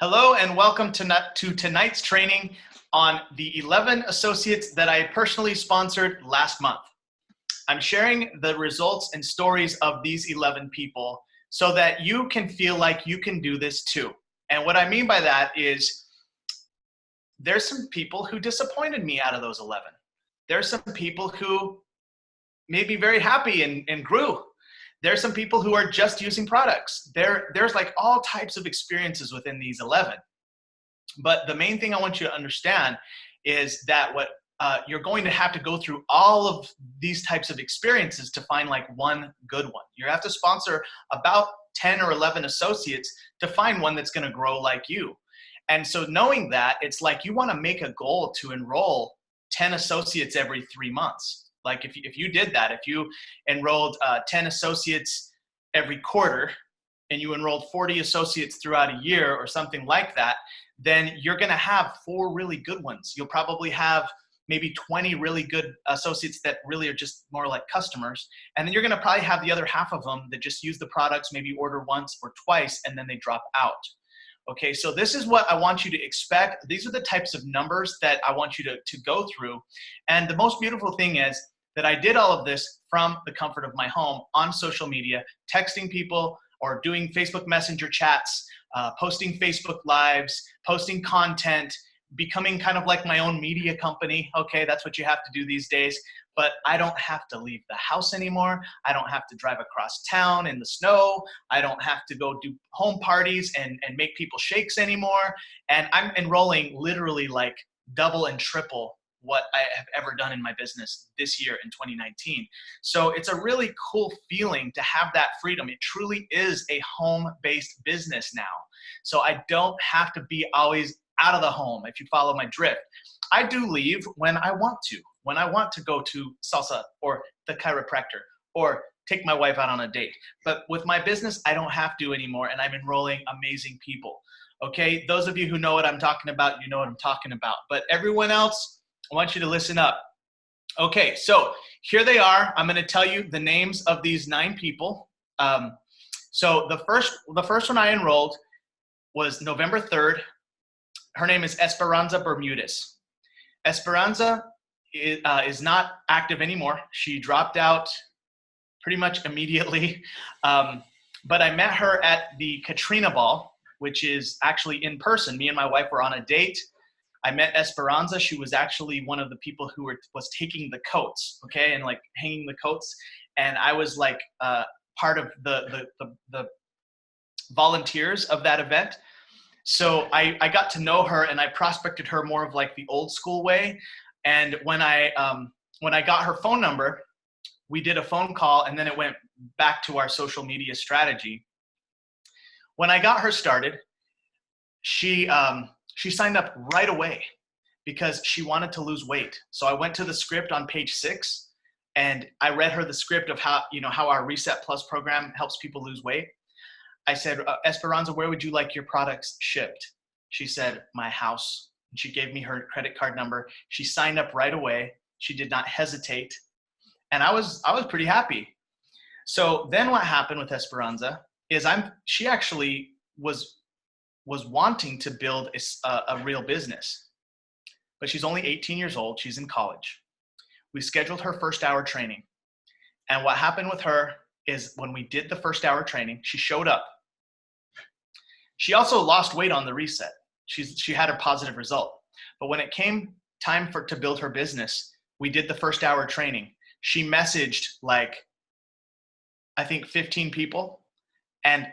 Hello and welcome to tonight's training on the 11 associates that I personally sponsored last month. I'm sharing the results and stories of these 11 people so that you can feel like you can do this too. And what I mean by that is there's some people who disappointed me out of those 11. There's some people who made me very happy and grew. There's some people who are just using products. There's like all types of experiences within these 11. But the main thing I want you to understand is that you're going to have to go through all of these types of experiences to find like one good one. You have to sponsor about 10 or 11 associates to find one that's going to grow like you. And so knowing that, it's like you want to make a goal to enroll 10 associates every 3 months. Like if you did that, if you enrolled 10 associates every quarter and you enrolled 40 associates throughout a year or something like that, then you're going to have 4 really good ones. You'll probably have maybe 20 really good associates that really are just more like customers. And then you're going to probably have the other half of them that just use the products, maybe order once or twice, and then they drop out. Okay, so this is what I want you to expect. These are the types of numbers that I want you to go through. And the most beautiful thing is that I did all of this from the comfort of my home on social media, texting people or doing Facebook Messenger chats, posting Facebook Lives, posting content, becoming kind of like my own media company. Okay, that's what you have to do these days. But I don't have to leave the house anymore. I don't have to drive across town in the snow. I don't have to go do home parties and make people shakes anymore. And I'm enrolling literally like double and triple what I have ever done in my business this year in 2019. So it's a really cool feeling to have that freedom. It truly is a home-based business now. So I don't have to be always out of the home, if you follow my drift. I do leave when I want to go to salsa or the chiropractor or take my wife out on a date. But with my business, I don't have to anymore, and I'm enrolling amazing people. Okay, those of you who know what I'm talking about, you know what I'm talking about. But everyone else, I want you to listen up. Okay, so here they are. I'm going to tell you the names of these 9 people. So the first one I enrolled was November 3rd. Her name is Esperanza Bermudez. Esperanza is not active anymore. She dropped out pretty much immediately. But I met her at the Katrina Ball, which is actually in person. Me and my wife were on a date. I met Esperanza. She was actually one of the people who was taking the coats, okay, and like hanging the coats. And I was like part of the volunteers of that event. So I got to know her, and I prospected her more of like the old school way. And when I got her phone number, we did a phone call, and then it went back to our social media strategy. When I got her started, she signed up right away because she wanted to lose weight. So I went to the script on page 6, and I read her the script of how our Reset Plus program helps people lose weight. I said, Esperanza, where would you like your products shipped? She said, my house. And she gave me her credit card number. She signed up right away. She did not hesitate. And I was pretty happy. So then what happened with Esperanza is she actually was wanting to build a real business. But she's only 18 years old. She's in college. We scheduled her first hour training. And what happened with her is when we did the first hour training, she showed up. She also lost weight on the reset. She had a positive result. But when it came time to build her business, we did the first hour training. She messaged like, I think 15 people, and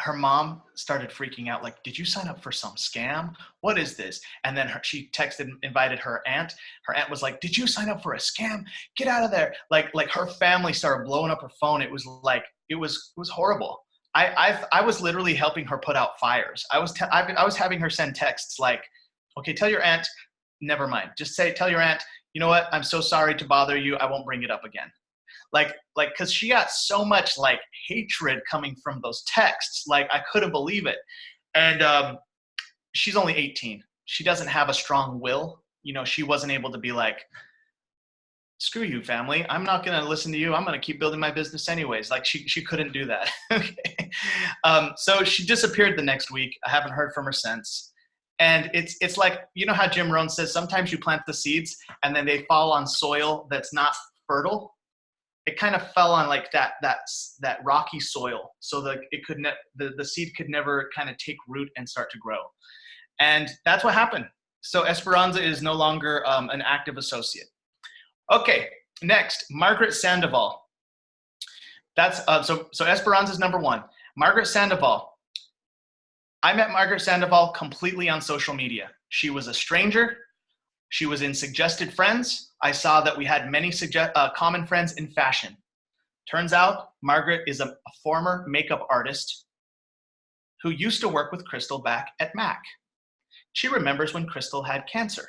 her mom started freaking out, like, did you sign up for some scam? What is this? And then she texted, invited her aunt. Her aunt was like, did you sign up for a scam? Get out of there. Like her family started blowing up her phone. It was like, it was horrible. I was literally helping her put out fires. I was having her send texts like, okay, tell your aunt, never mind. Just tell your aunt, you know what? I'm so sorry to bother you. I won't bring it up again. Like, cause she got so much like hatred coming from those texts. Like I couldn't believe it. And she's only 18. She doesn't have a strong will. She wasn't able to be like, screw you, family. I'm not going to listen to you. I'm going to keep building my business anyways. Like she couldn't do that. Okay. So she disappeared the next week. I haven't heard from her since. And it's like, you know how Jim Rohn says, sometimes you plant the seeds and then they fall on soil that's not fertile. It kind of fell on like that rocky soil, so that the seed could never kind of take root and start to grow. And that's what happened. So Esperanza is no longer an active associate. Okay, next, Margaret Sandoval. That's so Esperanza is number one. Margaret Sandoval. I met Margaret Sandoval completely on social media. She was a stranger. She was in Suggested Friends. I saw that we had many common friends in fashion. Turns out Margaret is a former makeup artist who used to work with Crystal back at MAC. She remembers when Crystal had cancer.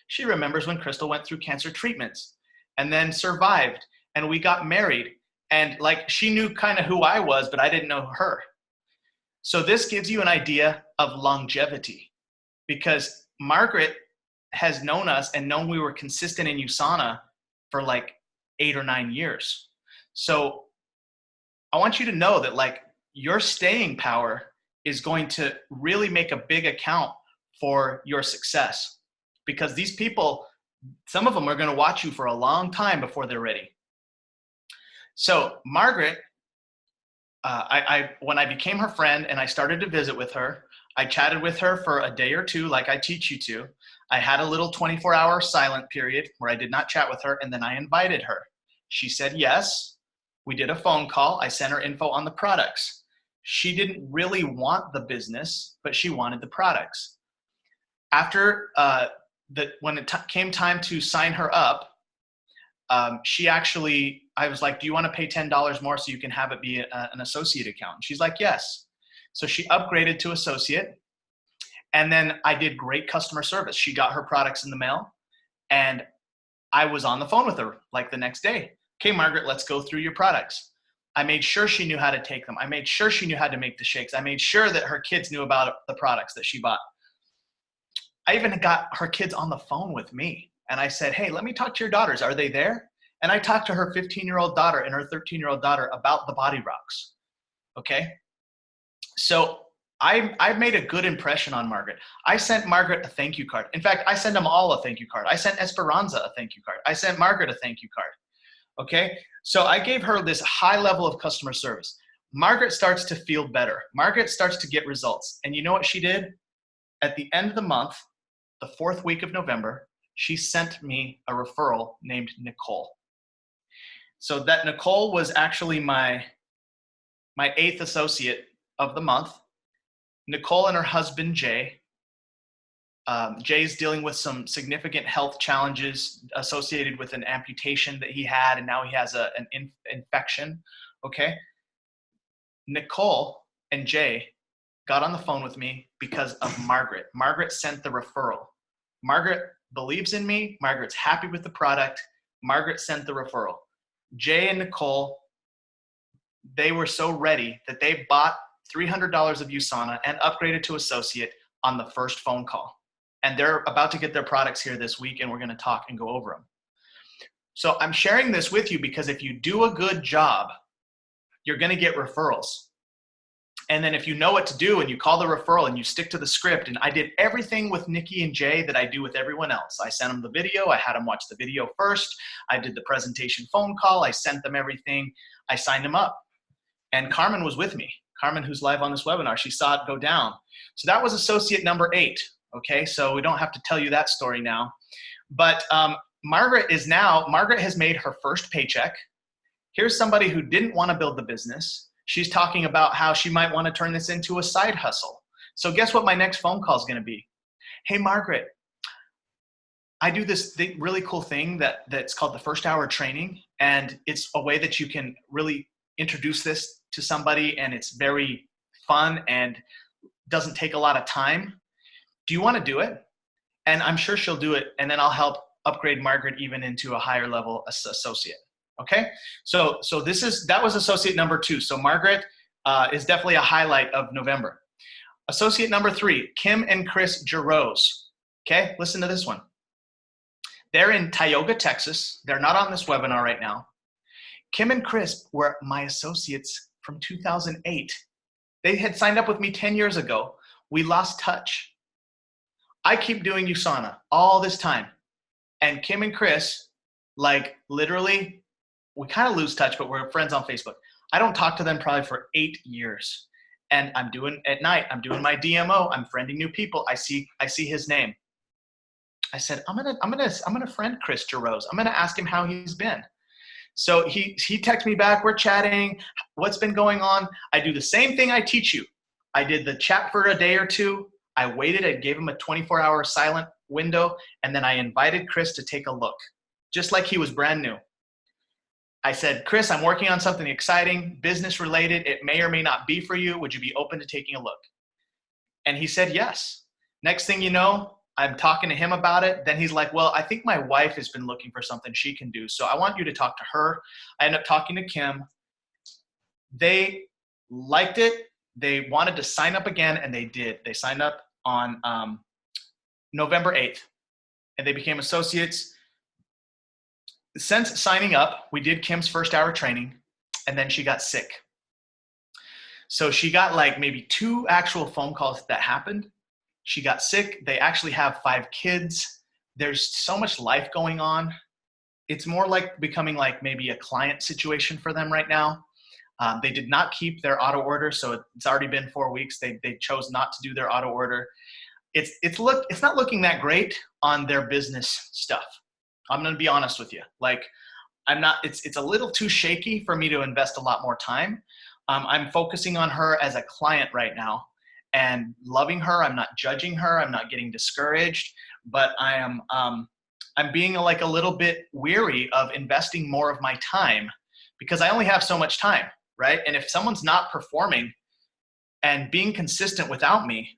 She remembers when Crystal went through cancer treatments and then survived, and we got married. And like, she knew kind of who I was, but I didn't know her. So this gives you an idea of longevity, because Margaret has known us and known we were consistent in USANA for like 8 or 9 years. So I want you to know that like your staying power is going to really make a big account for your success, because these people, some of them are going to watch you for a long time before they're ready. So Margaret, when I became her friend and I started to visit with her, I chatted with her for a day or two, like I teach you to. I had a little 24-hour silent period where I did not chat with her, and then I invited her. She said yes. We did a phone call. I sent her info on the products. She didn't really want the business, but she wanted the products. After when it came time to sign her up, I was like, do you want to pay $10 more so you can have it be an associate account? And she's like, yes. So she upgraded to associate. And then I did great customer service. She got her products in the mail, and I was on the phone with her like the next day. Okay, Margaret, let's go through your products. I made sure she knew how to take them. I made sure she knew how to make the shakes. I made sure that her kids knew about the products that she bought. I even got her kids on the phone with me. And I said, hey, let me talk to your daughters. Are they there? And I talked to her 15-year-old daughter and her 13-year-old daughter about the Body Rocks. Okay? So I made a good impression on Margaret. I sent Margaret a thank you card. In fact, I sent them all a thank you card. I sent Esperanza a thank you card. I sent Margaret a thank you card. Okay? So I gave her this high level of customer service. Margaret starts to feel better. Margaret starts to get results. And you know what she did? At the end of the month, the 4th week of November, she sent me a referral named Nicole. So that Nicole was actually my 8th associate of the month. Nicole and her husband, Jay. Jay's dealing with some significant health challenges associated with an amputation that he had, and now he has an infection, okay? Nicole and Jay got on the phone with me because of Margaret. Margaret sent the referral. Margaret believes in me. Margaret's happy with the product. Margaret sent the referral. Jay and Nicole, they were so ready that they bought $300 of USANA and upgraded to associate on the first phone call. And they're about to get their products here this week, and we're going to talk and go over them. So I'm sharing this with you because if you do a good job, you're going to get referrals. And then if you know what to do and you call the referral and you stick to the script, and I did everything with Nikki and Jay that I do with everyone else. I sent them the video. I had them watch the video first. I did the presentation phone call. I sent them everything. I signed them up. And Carmen was with me. Carmen, who's live on this webinar, she saw it go down. So that was associate number 8. Okay, so we don't have to tell you that story now. But Margaret has made her first paycheck. Here's somebody who didn't want to build the business. She's talking about how she might want to turn this into a side hustle. So guess what my next phone call is going to be? Hey, Margaret, I do this really cool thing that's called the first hour training. And it's a way that you can really introduce this to somebody, and it's very fun and doesn't take a lot of time. Do you want to do it? And I'm sure she'll do it. And then I'll help upgrade Margaret even into a higher level associate. Okay, so that was associate number 2. So Margaret is definitely a highlight of November. Associate number 3, Kim and Chris Jarosz. Okay, listen to this one. They're in Tioga, Texas. They're not on this webinar right now. Kim and Chris were my associates from 2008. They had signed up with me 10 years ago. We lost touch. I keep doing USANA all this time. And Kim and Chris, like literally, we kind of lose touch, but we're friends on Facebook. I don't talk to them probably for 8 years. And I'm doing at night, I'm doing my DMO. I'm friending new people. I see his name. I said, I'm gonna friend Chris Jarose. I'm gonna ask him how he's been. So he texts me back. We're chatting. What's been going on? I do the same thing I teach you. I did the chat for a day or two. I waited. I gave him a 24-hour silent window, and then I invited Chris to take a look, just like he was brand new. I said, Chris, I'm working on something exciting, business related. It may or may not be for you. Would you be open to taking a look? And he said yes. Next thing you know, I'm talking to him about it. Then he's like, well, I think my wife has been looking for something she can do. So I want you to talk to her. I ended up talking to Kim. They liked it. They wanted to sign up again, and they did. They signed up on November 8th, and they became associates. Since signing up, we did Kim's first hour training, and then she got sick. So she got like maybe 2 actual phone calls that happened. She got sick. They actually have 5 kids. There's so much life going on. It's more like becoming like maybe a client situation for them right now. They did not keep their auto order, so it's already been 4 weeks. They chose not to do their auto order. It's not looking that great on their business stuff. I'm going to be honest with you. Like, it's a little too shaky for me to invest a lot more time. I'm focusing on her as a client right now and loving her. I'm not judging her. I'm not getting discouraged, but I'm being like a little bit weary of investing more of my time because I only have so much time, right? And if someone's not performing and being consistent without me,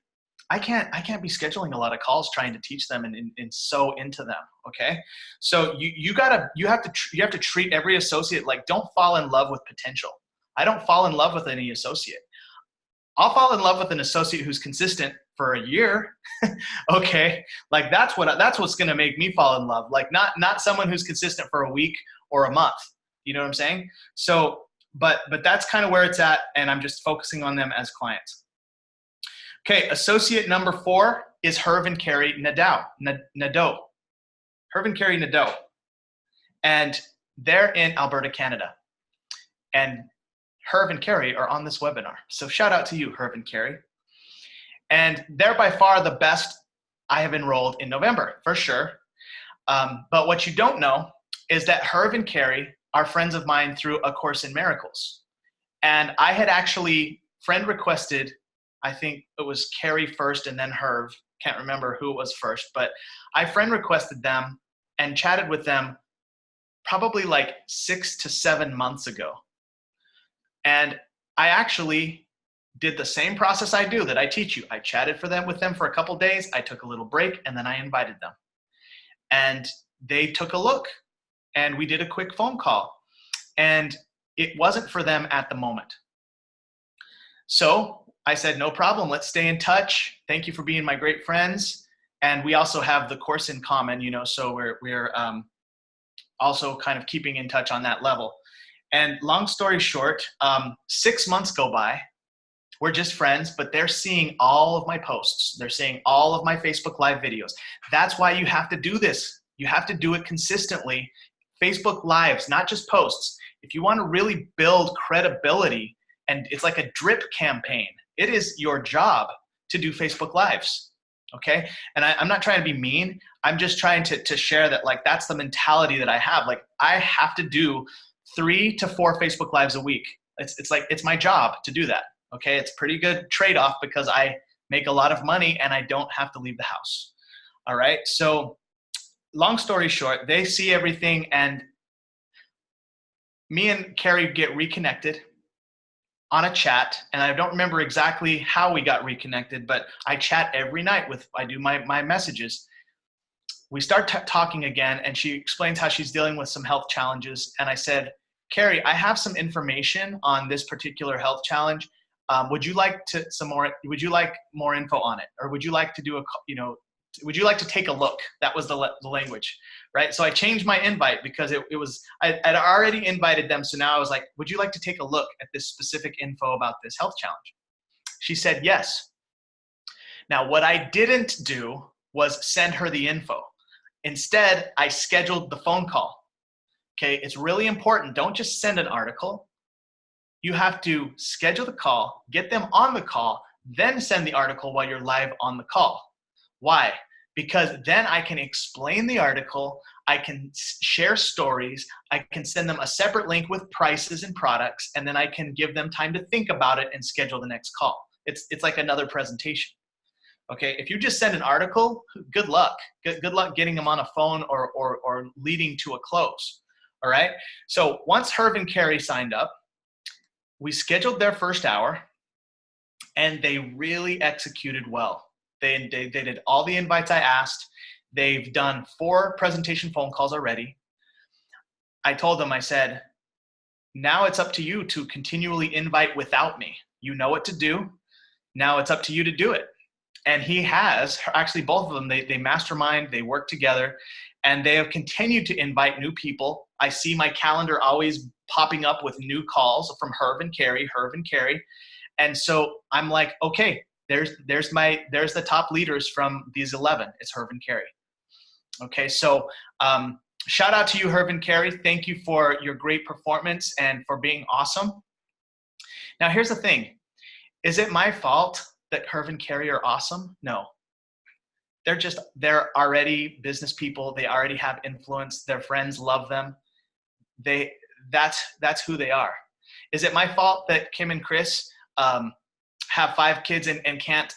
I can't be scheduling a lot of calls trying to teach them and so into them. Okay. So you have to treat every associate like, don't fall in love with potential. I don't fall in love with any associate. I'll fall in love with an associate who's consistent for a year. Okay. Like that's what's going to make me fall in love. Like not someone who's consistent for a week or a month. You know what I'm saying? So, but that's kind of where it's at. And I'm just focusing on them as clients. Okay, associate number 4 is Herv and Carrie Nadeau. Herv and Carrie Nadeau. And they're in Alberta, Canada. And Herv and Carrie are on this webinar. So shout out to you, Herv and Carrie. And they're by far the best I have enrolled in November, for sure. But what you don't know is that Herv and Carrie are friends of mine through A Course in Miracles. And I had actually friend requested, I think it was Carrie first and then Herv. Can't remember who it was first, but I friend requested them and chatted with them probably like 6 to 7 months ago. And I actually did the same process I do that I teach you. I chatted with them for a couple days. I took a little break and then I invited them. And they took a look and we did a quick phone call. And it wasn't for them at the moment. So I said, no problem. Let's stay in touch. Thank you for being my great friends. And we also have the course in common, so we're also kind of keeping in touch on that level. And long story short, 6 months go by. We're just friends, but they're seeing all of my posts. They're seeing all of my Facebook Live videos. That's why you have to do this. You have to do it consistently. Facebook Lives, not just posts. If you want to really build credibility, and it's like a drip campaign, it is your job to do Facebook Lives, okay? And I'm not trying to be mean. I'm just trying to share that, like, that's the mentality that I have. Like, I have to do 3 to 4 Facebook Lives a week. It's my job to do that, okay? It's pretty good trade-off because I make a lot of money and I don't have to leave the house, all right? So long story short, they see everything and me and Carrie get reconnected on a chat, and I don't remember exactly how we got reconnected, but I chat every night I do my messages. We start talking again, and she explains how she's dealing with some health challenges. And I said, Carrie, I have some information on this particular health challenge. Would you like more info on it? Or would you like to do would you like to take a look? That was the language, right? So I changed my invite because I'd already invited them. So now I was like, would you like to take a look at this specific info about this health challenge? She said yes. Now, what I didn't do was send her the info. Instead, I scheduled the phone call. Okay, it's really important. Don't just send an article. You have to schedule the call, get them on the call, then send the article while you're live on the call. Why? Because then I can explain the article, I can share stories, I can send them a separate link with prices and products, and then I can give them time to think about it and schedule the next call. It's like another presentation. Okay, if you just send an article, good luck. Good luck getting them on a phone or leading to a close. All right, so once Herb and Carrie signed up, we scheduled their first hour, and they really executed well. They did all the invites I asked. They've done 4 presentation phone calls already. I told them, I said, now it's up to you to continually invite without me. You know what to do. Now it's up to you to do it. And he has, actually both of them, they mastermind, they work together, and they have continued to invite new people. I see my calendar always popping up with new calls from Herb and Carrie. And so I'm like, okay, there's the top leaders from these 11. It's Herb and Carrie. Okay, so shout out to you, Herb and Carrie. Thank you for your great performance and for being awesome. Now, here's the thing. Is it my fault that Herb and Carrie are awesome? No. They're already business people. They already have influence. Their friends love them. That's who they are. Is it my fault that Kim and Chris have 5 kids and can't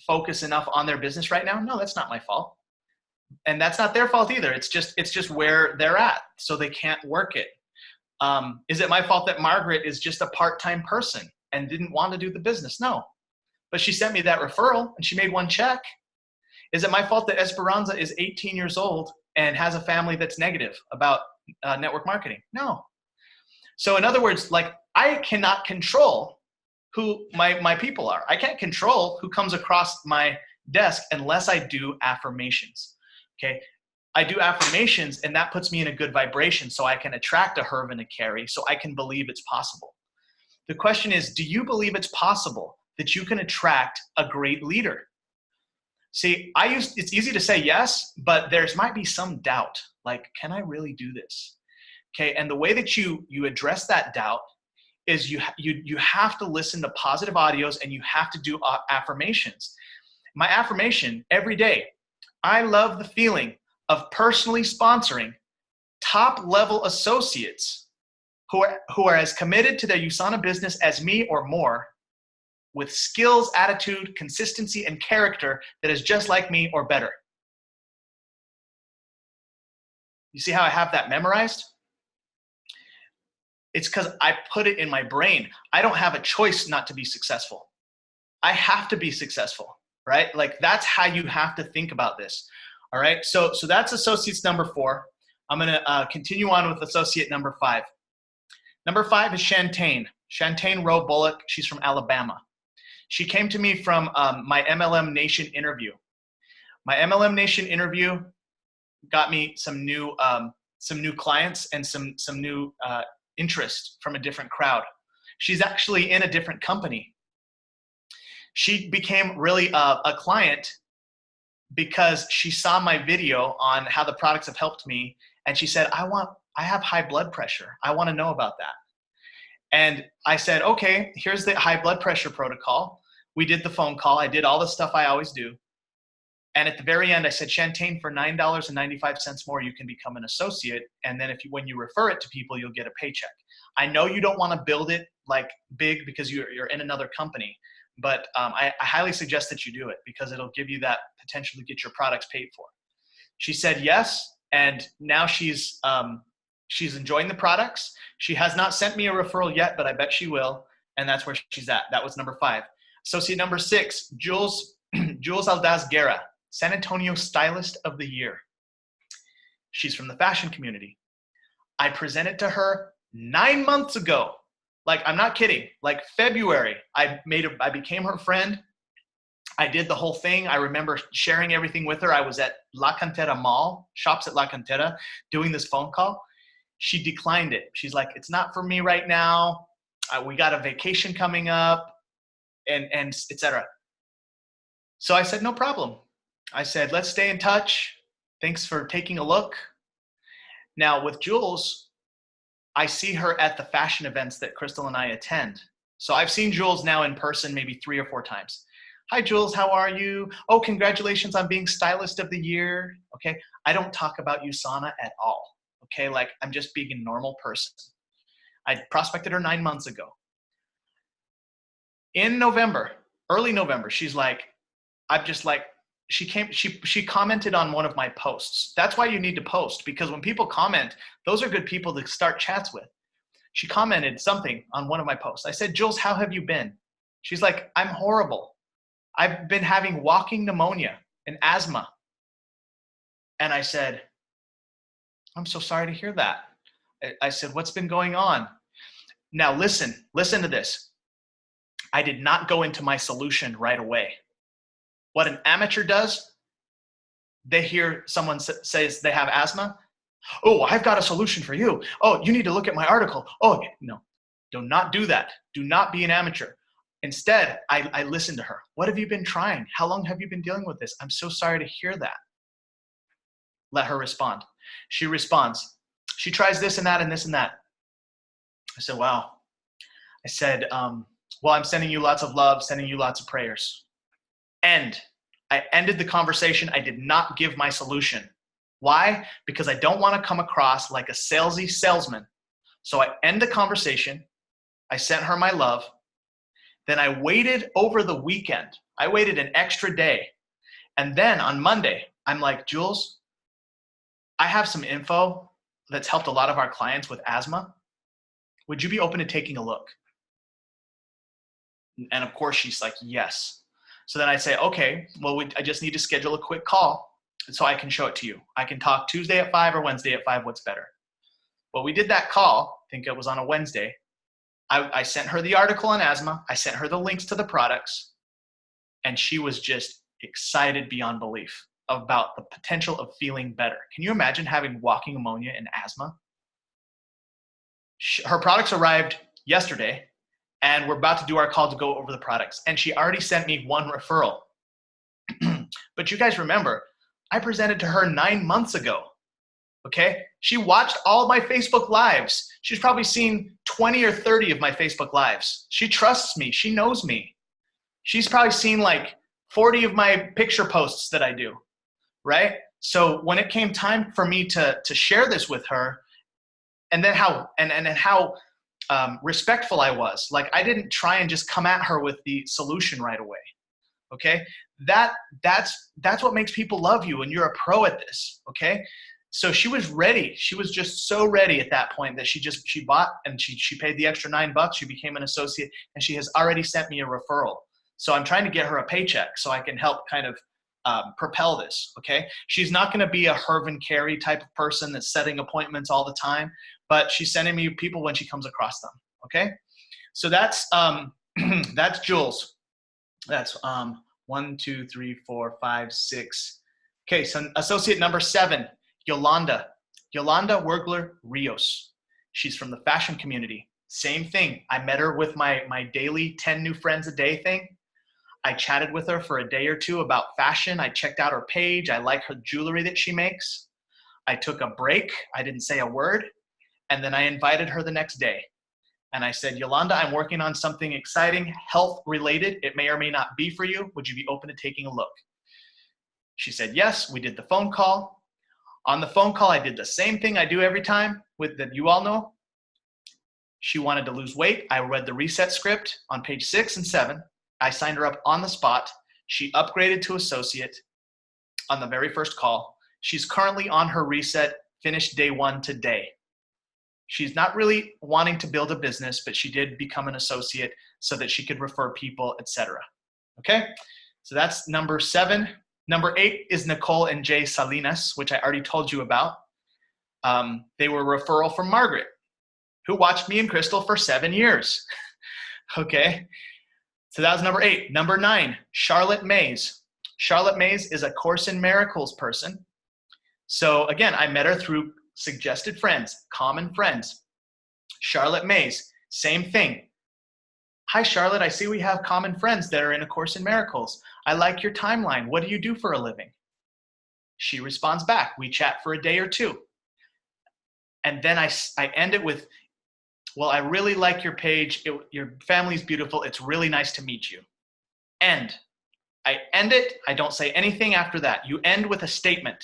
focus enough on their business right now? No, that's not my fault. And that's not their fault either. It's just where they're at, so they can't work it. Is it my fault that Margaret is just a part-time person and didn't want to do the business? No. But she sent me that referral and she made 1 check. Is it my fault that Esperanza is 18 years old and has a family that's negative about network marketing? No. So in other words, like, I cannot control who my people are. I can't control who comes across my desk unless I do affirmations. Okay. I do affirmations, and that puts me in a good vibration so I can attract a Herb and a Carrie, so I can believe it's possible. The question is, do you believe it's possible that you can attract a great leader? See, it's easy to say yes, but there's might be some doubt. Like, can I really do this? Okay, and the way that you address that doubt is you have to listen to positive audios, and you have to do affirmations. My affirmation every day: I love the feeling of personally sponsoring top-level associates who are as committed to their USANA business as me or more, with skills, attitude, consistency, and character that is just like me or better. You see how I have that memorized? It's because I put it in my brain. I don't have a choice not to be successful. I have to be successful, right? Like, that's how you have to think about this. All right, so that's associates number 4. I'm gonna continue on with associate number 5. Number 5 is Shantaine Rowe Bullock. She's from Alabama. She came to me from my MLM Nation interview. My MLM Nation interview got me some new clients and some new interest from a different crowd. She's actually in a different company. She became really a client because she saw my video on how the products have helped me, and she said, I have high blood pressure. I want to know about that. And I said, okay, here's the high blood pressure protocol. We did the phone call. I did all the stuff I always do. And at the very end, I said, Shantaine, for $9.95 more, you can become an associate. And then when you refer it to people, you'll get a paycheck. I know you don't want to build it like big because you're in another company, but I highly suggest that you do it because it'll give you that potential to get your products paid for. She said yes, and now she's enjoying the products. She has not sent me a referral yet, but I bet she will, and that's where she's at. That was number 5. Associate number 6, Jules Aldaz Guerra, San Antonio Stylist of the Year. She's from the fashion community. I presented to her 9 months ago. Like, I'm not kidding. Like, February, I became her friend. I did the whole thing. I remember sharing everything with her. I was at La Cantera Mall, shops at La Cantera, doing this phone call. She declined it. She's like, it's not for me right now. We got a vacation coming up, and et cetera. So I said, no problem. I said, let's stay in touch. Thanks for taking a look. Now with Jules, I see her at the fashion events that Crystal and I attend. So I've seen Jules now in person maybe 3 or 4 times. Hi, Jules, how are you? Oh, congratulations on being stylist of the year. Okay, I don't talk about USANA at all. Okay, like I'm just being a normal person. I prospected her 9 months ago. In November, early November, she's like, I'm just like, she commented on one of my posts. That's why you need to post, because when people comment, those are good people to start chats with. She commented something on one of my posts. I said, Jules, how have you been? She's like, I'm horrible. I've been having walking pneumonia and asthma. And I said, I'm so sorry to hear that. I said, what's been going on? Now listen to this. I did not go into my solution right away. What an amateur does, they hear someone says they have asthma. Oh, I've got a solution for you. Oh, you need to look at my article. Oh, no, do not do that. Do not be an amateur. Instead, I listened to her. What have you been trying? How long have you been dealing with this? I'm so sorry to hear that. Let her respond. She responds. She tries this and that and this and that. I said, wow. I said, well, I'm sending you lots of love, sending you lots of prayers. And I ended the conversation. I did not give my solution. Why? Because I don't want to come across like a salesy salesman. So I end the conversation. I sent her my love. Then I waited over the weekend. I waited an extra day. And then on Monday, I'm like, Jules, I have some info that's helped a lot of our clients with asthma. Would you be open to taking a look? And of course, she's like, yes. So then I say, okay, well, I just need to schedule a quick call so I can show it to you. I can talk Tuesday at 5 or Wednesday at 5, what's better? Well, we did that call. I think it was on a Wednesday. I sent her the article on asthma. I sent her the links to the products. And she was just excited beyond belief about the potential of feeling better. Can you imagine having walking pneumonia and asthma? Her products arrived yesterday, and we're about to do our call to go over the products. And she already sent me 1 referral. But you guys remember, I presented to her 9 months ago. Okay? She watched all of my Facebook lives. She's probably seen 20 or 30 of my Facebook lives. She trusts me. She knows me. She's probably seen like 40 of my picture posts that I do, right? So when it came time for me to share this with her, and then how respectful I was, like I didn't try and just come at her with the solution right away. Okay, that's what makes people love you, and you're a pro at this. Okay, so she was ready. She was just so ready at that point that she bought, and she paid the extra $9. She became an associate, and she has already sent me a referral. So I'm trying to get her a paycheck so I can help kind of propel this. Okay, she's not going to be a Hervin Carey type of person that's setting appointments all the time, but she's sending me people when she comes across them. Okay, so that's that's Jules. That's 1, 2, 3, 4, 5, 6. Okay, so associate number 7, Yolanda Wergler Rios. She's from the fashion community. Same thing. I met her with my daily 10 new friends a day thing. I chatted with her for a day or two about fashion. I checked out her page. I like her jewelry that she makes. I took a break. I didn't say a word. And then I invited her the next day. And I said, Yolanda, I'm working on something exciting, health related. It may or may not be for you. Would you be open to taking a look? She said, yes. We did the phone call. On the phone call, I did the same thing I do every time that you all know. She wanted to lose weight. I read the reset script on page 6 and 7. I signed her up on the spot. She upgraded to associate on the very first call. She's currently on her reset, finished day 1 today. She's not really wanting to build a business, but she did become an associate so that she could refer people, etc. Okay, so that's number 7. Number 8 is Nicole and Jay Salinas, which I already told you about. They were a referral from Margaret, who watched me and Crystal for 7 years. Okay, So that was number 8. Number 9, Charlotte Mays. Charlotte Mays is a Course in Miracles person. So again, I met her through suggested friends, common friends. Charlotte Mays, same thing. Hi, Charlotte, I see we have common friends that are in A Course in Miracles. I like your timeline. What do you do for a living? She responds back. We chat for a day or two. And then I end it with, well, I really like your page. Your family's beautiful. It's really nice to meet you. End. I end it. I don't say anything after that. You end with a statement.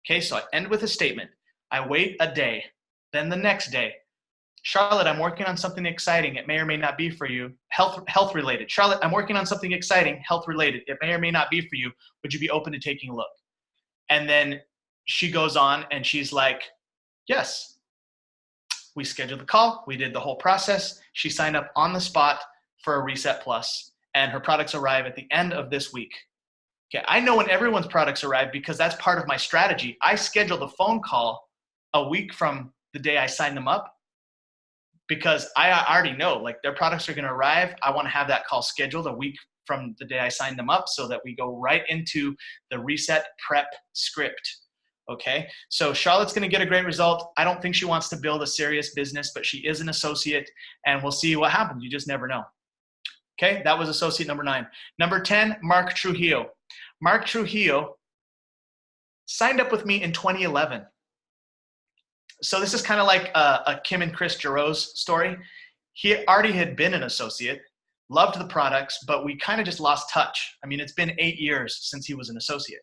Okay, so I end with a statement. I wait a day. Then the next day, Charlotte, I'm working on something exciting. It may or may not be for you. Health related. Charlotte, I'm working on something exciting, health related. It may or may not be for you. Would you be open to taking a look? And then she goes on and she's like, yes. We scheduled the call. We did the whole process. She signed up on the spot for a Reset Plus, and her products arrive at the end of this week. Okay, I know when everyone's products arrive because that's part of my strategy. I scheduled a phone call a week from the day I signed them up because I already know like their products are going to arrive. I want to have that call scheduled a week from the day I signed them up so that we go right into the reset prep script. Okay, so Charlotte's going to get a great result. I don't think she wants to build a serious business, but she is an associate, and we'll see what happens. You just never know. Okay, that was associate number 9. Number 10, Mark Trujillo. Mark Trujillo signed up with me in 2011. So this is kind of like a Kim and Chris Giroux's story. He already had been an associate, loved the products, but we kind of just lost touch. I mean, it's been 8 years since he was an associate.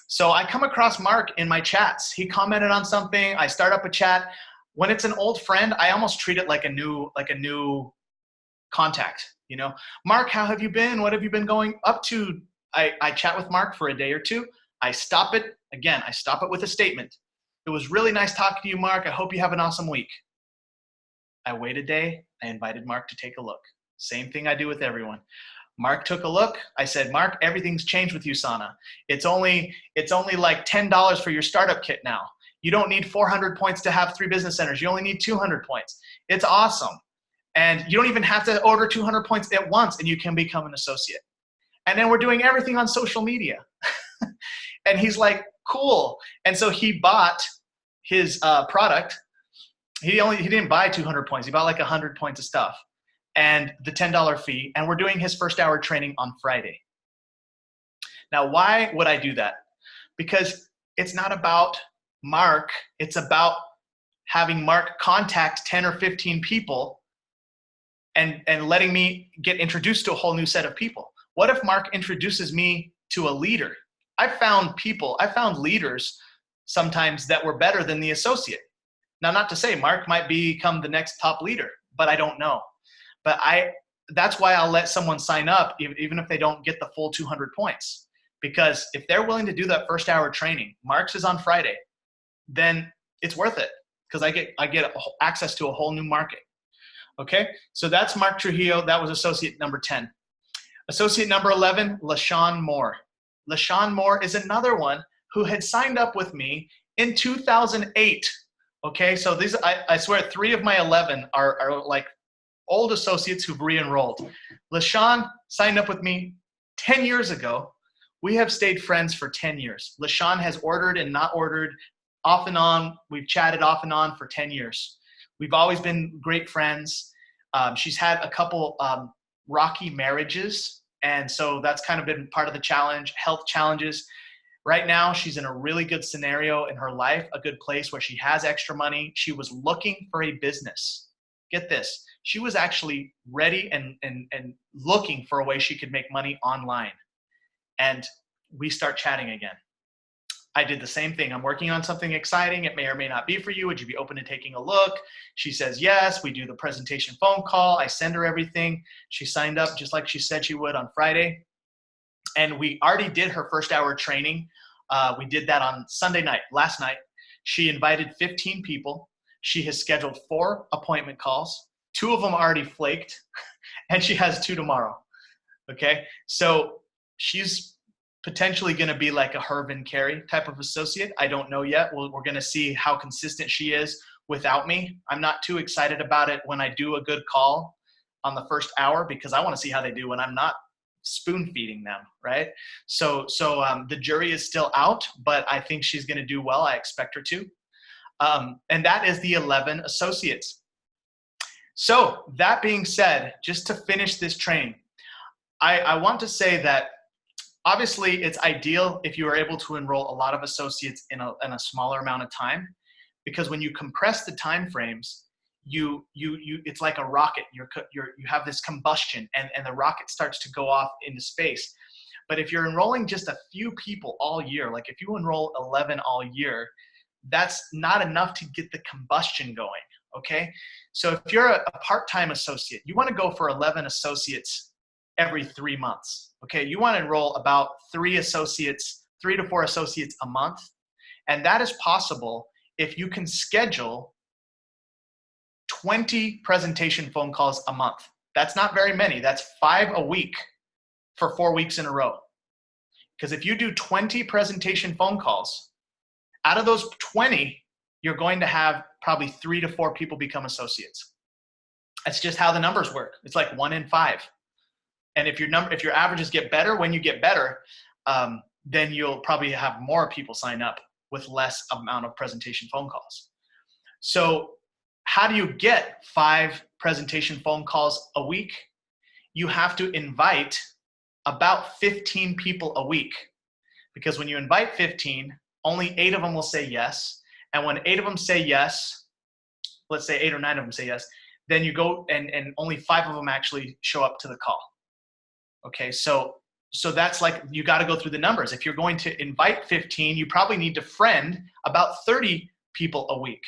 So I come across Mark in my chats. He commented on something. I start up a chat. When it's an old friend, I almost treat it like a new contact. You know, Mark, how have you been? What have you been going up to? I chat with Mark for a day or two. I stop it. Again, I stop it with a statement. It was really nice talking to you, Mark. I hope you have an awesome week. I wait a day. I invited Mark to take a look. Same thing I do with everyone. Mark took a look. I said, Mark, everything's changed with USANA. It's only like $10 for your startup kit now. You don't need 400 points to have 3 business centers. You only need 200 points. It's awesome. And you don't even have to order 200 points at once and you can become an associate. And then we're doing everything on social media. And he's like, cool. And so he bought his product. He didn't buy 200 points. He bought like 100 points of stuff and the $10 fee. And we're doing his first hour training on Friday. Now, why would I do that? Because it's not about Mark. It's about having Mark contact 10 or 15 people and letting me get introduced to a whole new set of people. What if Mark introduces me to a leader? I found leaders sometimes that were better than the associate. Now, not to say Mark might become the next top leader, but I don't know. But that's why I'll let someone sign up even if they don't get the full 200 points. Because if they're willing to do that first hour training, Mark's is on Friday, then it's worth it because I get access to a whole new market. Okay, so that's Mark Trujillo. That was associate number 10. Associate number 11, LaShawn Moore. LaShawn Moore is another one who had signed up with me in 2008. Okay, so these, I swear 3 of my 11 are like old associates who've re-enrolled. LaShawn signed up with me 10 years ago. We have stayed friends for 10 years. LaShawn has ordered and not ordered off and on. We've chatted off and on for 10 years. We've always been great friends. She's had a couple rocky marriages, and so that's kind of been part of the challenge, health challenges. Right now, she's in a really good scenario in her life, a good place where she has extra money. She was looking for a business. Get this. She was actually ready and looking for a way she could make money online. And we start chatting again. I did the same thing. I'm working on something exciting. It may or may not be for you. Would you be open to taking a look? She says yes. We do the presentation phone call. I send her everything. She signed up just like she said she would on Friday. And we already did her first hour training. We did that on Sunday night, last night. She invited 15 people. She has scheduled 4 appointment calls. 2 of them already flaked, and she has 2 tomorrow. Okay, so she's potentially going to be like a Hervin Carey type of associate. I don't know yet. We're going to see how consistent she is without me. I'm not too excited about it when I do a good call. on the first hour because I want to see how they do when I'm not spoon feeding them, right? So the jury is still out, but I think she's going to do well. I expect her to. And that is the 11 associates. So that being said, just to finish this training, I want to say that obviously it's ideal if you are able to enroll a lot of associates in a smaller amount of time, because when you compress the time frames, it's like a rocket. You have this combustion and the rocket starts to go off into space. But if you're enrolling just a few people all year, like if you enroll 11 all year, that's not enough to get the combustion going, okay? So if you're a part-time associate, you want to go for 11 associates every 3 months, okay? You want to enroll about 3 to 4 associates a month, and that is possible if you can schedule 20 presentation phone calls a month. That's not very many. That's 5 a week for 4 weeks in a row. Because if you do 20 presentation phone calls, out of those 20, you're going to have probably 3 to 4 people become associates. That's just how the numbers work. It's like 1 in 5. And if your averages get better, when you get better, then you'll probably have more people sign up with less amount of presentation phone calls. So how do you get 5 presentation phone calls a week? You have to invite about 15 people a week, because when you invite 15, only 8 of them will say yes. And when 8 of them say yes, let's say 8 or 9 of them say yes, then you go and only 5 of them actually show up to the call. Okay, so that's like, you got to go through the numbers. If you're going to invite 15, you probably need to friend about 30 people a week.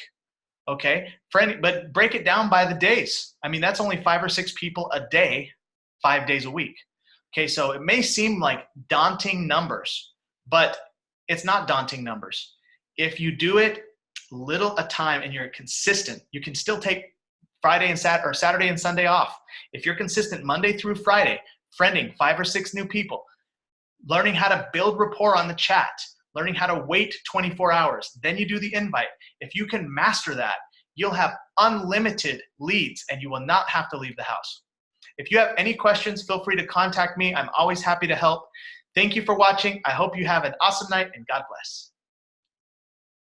Okay, but break it down by the days. I mean, that's only 5 or 6 people a day, 5 days a week. Okay, so it may seem like daunting numbers, but it's not daunting numbers. If you do it little at a time and you're consistent, you can still take Friday and Saturday and Sunday off. If you're consistent Monday through Friday, friending 5 or 6 new people, learning how to build rapport on the chat, learning how to wait 24 hours, then you do the invite. If you can master that, you'll have unlimited leads and you will not have to leave the house. If you have any questions, feel free to contact me. I'm always happy to help. Thank you for watching. I hope you have an awesome night and God bless.